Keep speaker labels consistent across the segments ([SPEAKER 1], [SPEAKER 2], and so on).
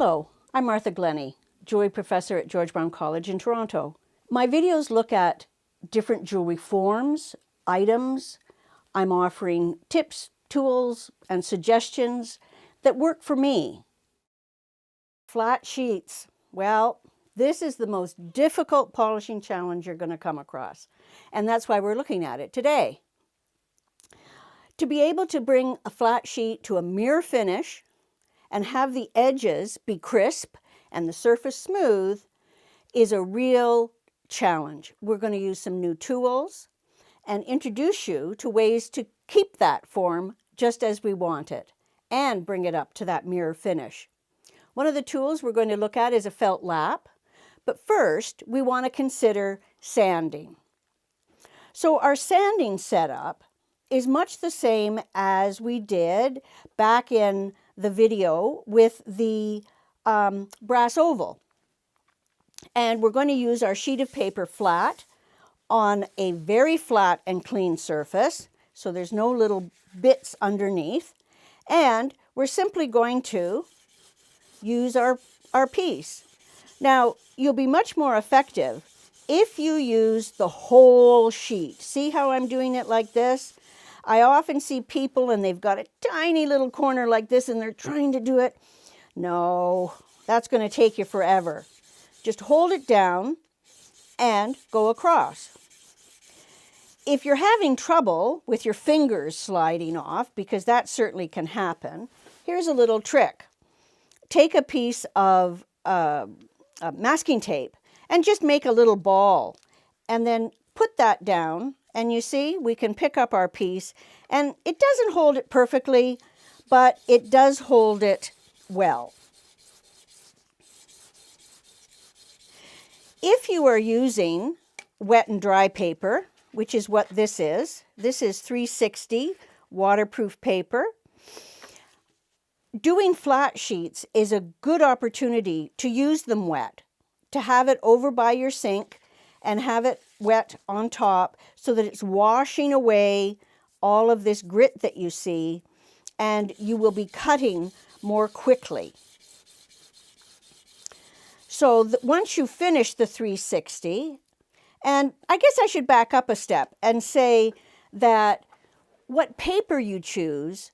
[SPEAKER 1] Hello, I'm Martha Glennie, jewelry professor at George Brown College in Toronto. My videos look at different jewelry forms, items. I'm offering tips, tools, and suggestions that work for me. Flat sheets. Well, this is the most difficult polishing challenge you're going to come across, and that's why we're looking at it today. To be able to bring a flat sheet to a mirror finish and have the edges be crisp and the surface smooth is a real challenge. We're going to use some new tools and introduce you to ways to keep that form just as we want it and bring it up to that mirror finish. One of the tools we're going to look at is a felt lap, but first we want to consider sanding. So our sanding setup is much the same as we did back in the video with the brass oval. And we're going to use our sheet of paper flat on a very flat and clean surface, so there's no little bits underneath. And we're simply going to use our piece. Now, you'll be much more effective if you use the whole sheet. See how I'm doing it like this? I often see people and they've got a tiny little corner like this and they're trying to do it. No, that's going to take you forever. Just hold it down and go across. If you're having trouble with your fingers sliding off, because that certainly can happen, here's a little trick. Take a piece of masking tape and just make a little ball and then put that down. And you see, we can pick up our piece, and it doesn't hold it perfectly, but it does hold it well. If you are using wet and dry paper, which is what this is 360 waterproof paper, doing flat sheets is a good opportunity to use them wet, to have it over by your sink and have it wet on top so that it's washing away all of this grit that you see, and you will be cutting more quickly. So once you finish the 360, and I guess I should back up a step and say that what paper you choose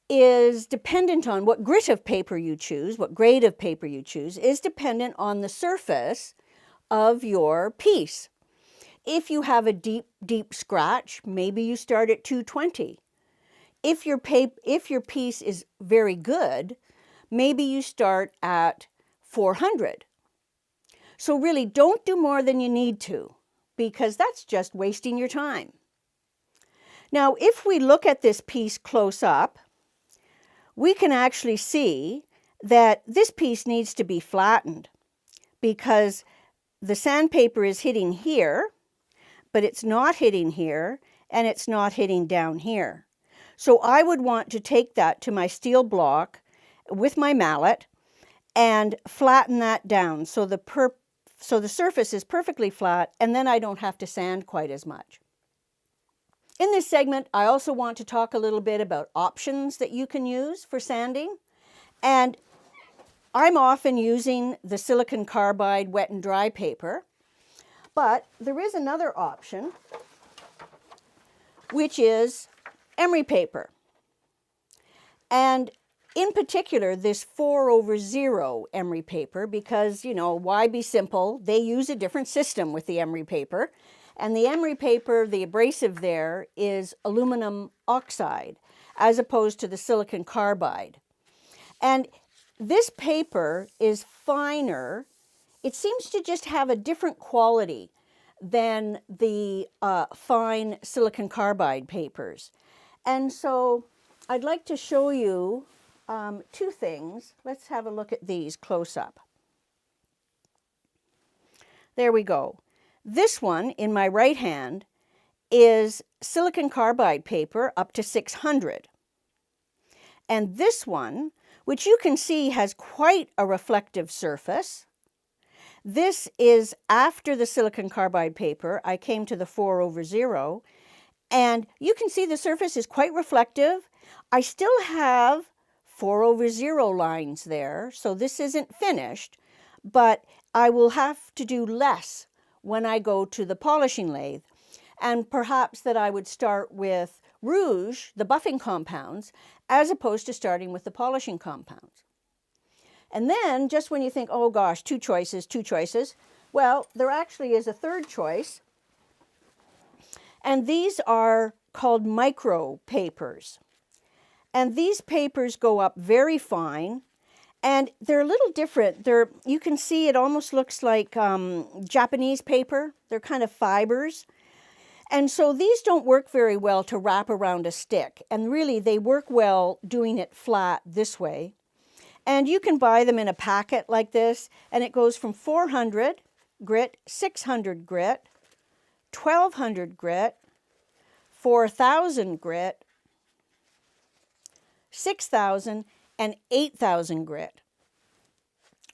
[SPEAKER 1] is dependent on what grit of paper you choose, what grade of paper you choose, is dependent on the surface of your piece. If you have a deep scratch, maybe you start at 220. If your piece is very good, maybe you start at 400. So really, don't do more than you need to, because that's just wasting your time. Now, if we look at this piece close up, we can actually see that this piece needs to be flattened because the sandpaper is hitting here, but it's not hitting here, and it's not hitting down here. So I would want to take that to my steel block with my mallet and flatten that down so the surface is perfectly flat, and then I don't have to sand quite as much. In this segment, I also want to talk a little bit about options that you can use for sanding. And I'm often using the silicon carbide wet and dry paper, but there is another option, which is emery paper. And in particular, this 4/0 emery paper, because, you know, why be simple? They use a different system with the emery paper. And the emery paper, the abrasive there, is aluminum oxide, as opposed to the silicon carbide. And this paper is finer. It seems to just have a different quality than the fine silicon carbide papers. And so I'd like to show you two things. Let's have a look at these close up. There we go. This one in my right hand is silicon carbide paper up to 600. And this one, which you can see has quite a reflective surface. This is after the silicon carbide paper. I came to the 4/0, and you can see the surface is quite reflective. I still have 4/0 lines there, so this isn't finished, but I will have to do less when I go to the polishing lathe. And perhaps that I would start with rouge, the buffing compounds, as opposed to starting with the polishing compounds. And then, just when you think, oh gosh, two choices, well, there actually is a third choice. And these are called micro papers. And these papers go up very fine, and they're a little different. You can see it almost looks like Japanese paper. They're kind of fibers. And so these don't work very well to wrap around a stick. And really, they work well doing it flat this way. And you can buy them in a packet like this, and it goes from 400 grit, 600 grit, 1200 grit, 4000 grit, 6000, and 8000 grit.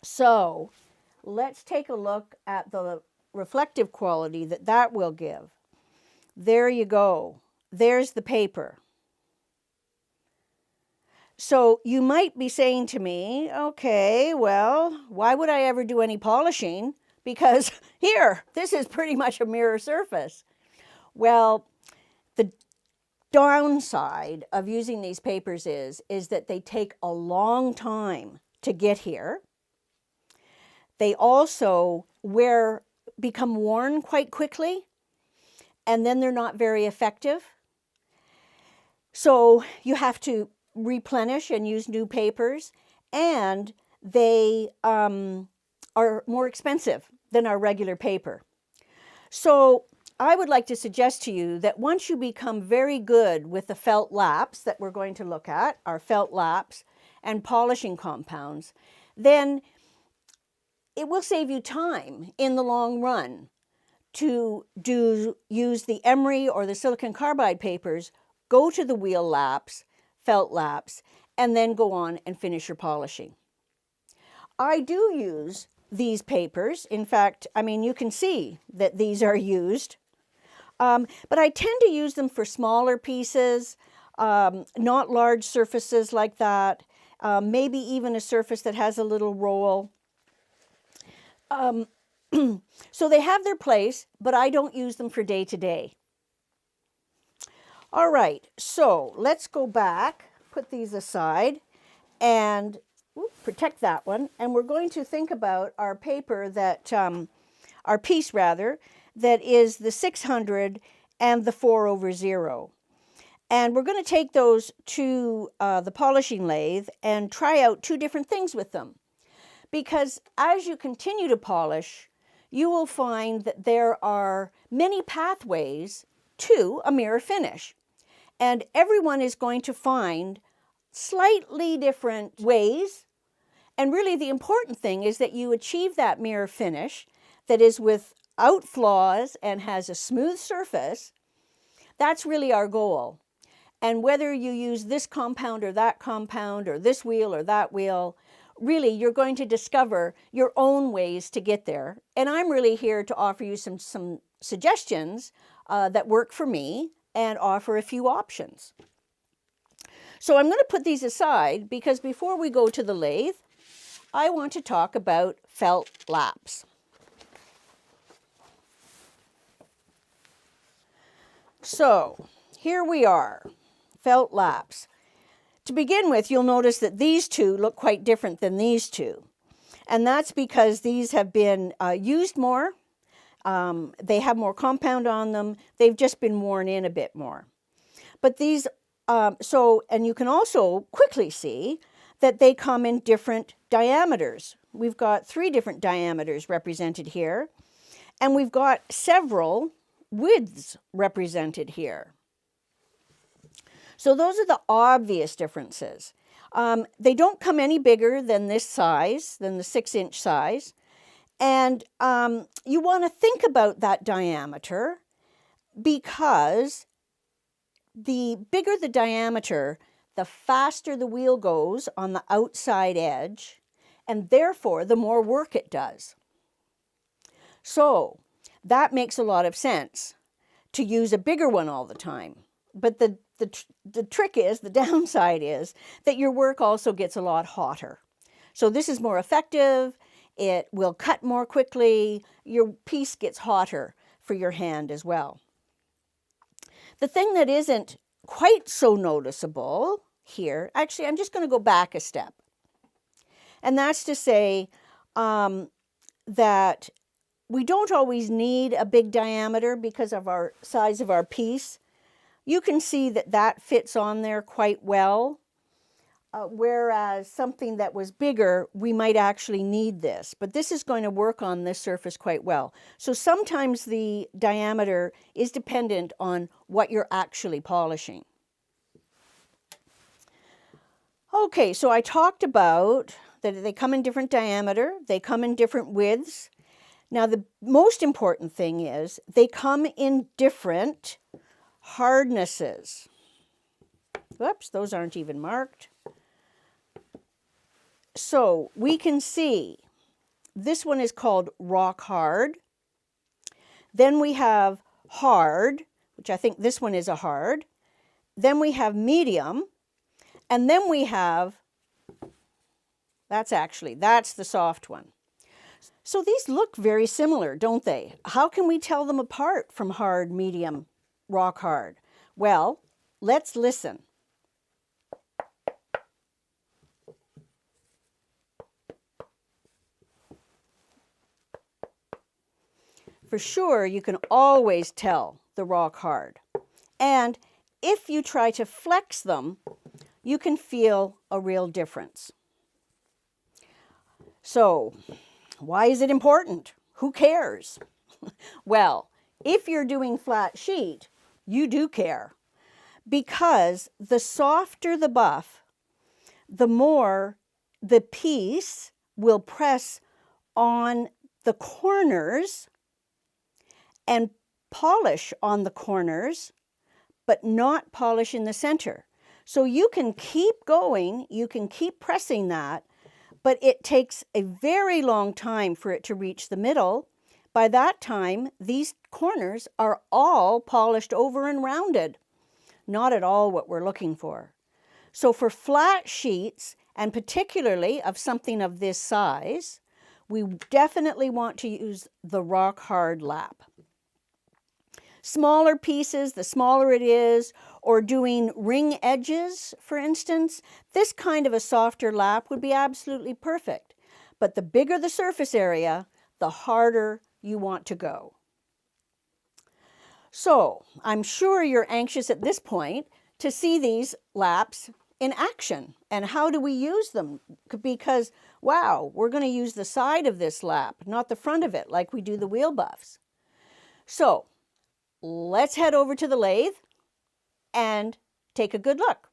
[SPEAKER 1] So let's take a look at the reflective quality that will give. There you go. There's the paper. So you might be saying to me, okay, well, why would I ever do any polishing? Because here, this is pretty much a mirror surface. Well, the downside of using these papers is that they take a long time to get here. They also become worn quite quickly, and then they're not very effective. So you have to replenish and use new papers, and they are more expensive than our regular paper. So I would like to suggest to you that once you become very good with the felt laps that we're going to look at, our felt laps and polishing compounds, then it will save you time in the long run to use the emery or the silicon carbide papers, go to the wheel laps, felt laps, and then go on and finish your polishing. I do use these papers. In fact, I mean, you can see that these are used. But I tend to use them for smaller pieces, not large surfaces like that, maybe even a surface that has a little roll. So they have their place, but I don't use them for day to day. All right, so let's go back, put these aside, and protect that one. And we're going to think about our paper that, our piece rather, that is the 600 and the 4/0. And we're going to take those to the polishing lathe and try out two different things with them. Because as you continue to polish, you will find that there are many pathways to a mirror finish. And everyone is going to find slightly different ways. And really the important thing is that you achieve that mirror finish that is without flaws and has a smooth surface. That's really our goal. And whether you use this compound or that compound or this wheel or that wheel, really you're going to discover your own ways to get there. And I'm really here to offer you some suggestions that work for me and offer a few options. So I'm going to put these aside because before we go to the lathe, I want to talk about felt laps. So here we are, felt laps. To begin with, you'll notice that these two look quite different than these two. And that's because these have been used more. They have more compound on them. They've just been worn in a bit more. But these, and you can also quickly see that they come in different diameters. We've got 3 different diameters represented here. And we've got several widths represented here. So those are the obvious differences. They don't come any bigger than this size, than the 6-inch size. And you want to think about that diameter because the bigger the diameter, the faster the wheel goes on the outside edge, and therefore the more work it does. So that makes a lot of sense to use a bigger one all the time. But the the trick is, the downside is that your work also gets a lot hotter. So this is more effective. It will cut more quickly. Your piece gets hotter for your hand as well. The thing that isn't quite so noticeable here, actually, I'm just going to go back a step. And that's to say that we don't always need a big diameter because of our size of our piece. You can see that that fits on there quite well. Whereas something that was bigger, we might actually need this. But this is going to work on this surface quite well. So sometimes the diameter is dependent on what you're actually polishing. Okay, so I talked about that they come in different diameter, they come in different widths. Now the most important thing is they come in different hardnesses. Whoops, those aren't even marked. So we can see this one is called rock hard. Then we have hard, which I think this one is a hard. Then we have medium. And then we have, that's the soft one. So these look very similar, don't they? How can we tell them apart from hard, medium, rock hard? Well, let's listen. For sure, you can always tell the rock hard. And if you try to flex them, you can feel a real difference. So, why is it important? Who cares? Well, if you're doing flat sheet, you do care. Because the softer the buff, the more the piece will press on the corners and polish on the corners, but not polish in the center. So you can keep going, you can keep pressing that, but it takes a very long time for it to reach the middle. By that time, these corners are all polished over and rounded. Not at all what we're looking for. So for flat sheets, and particularly of something of this size, we definitely want to use the rock hard lap. Smaller pieces, the smaller it is, or doing ring edges, for instance, this kind of a softer lap would be absolutely perfect. But the bigger the surface area, the harder you want to go. So I'm sure you're anxious at this point to see these laps in action. And how do we use them? Because, wow, we're going to use the side of this lap, not the front of it, like we do the wheel buffs. So let's head over to the lathe and take a good look.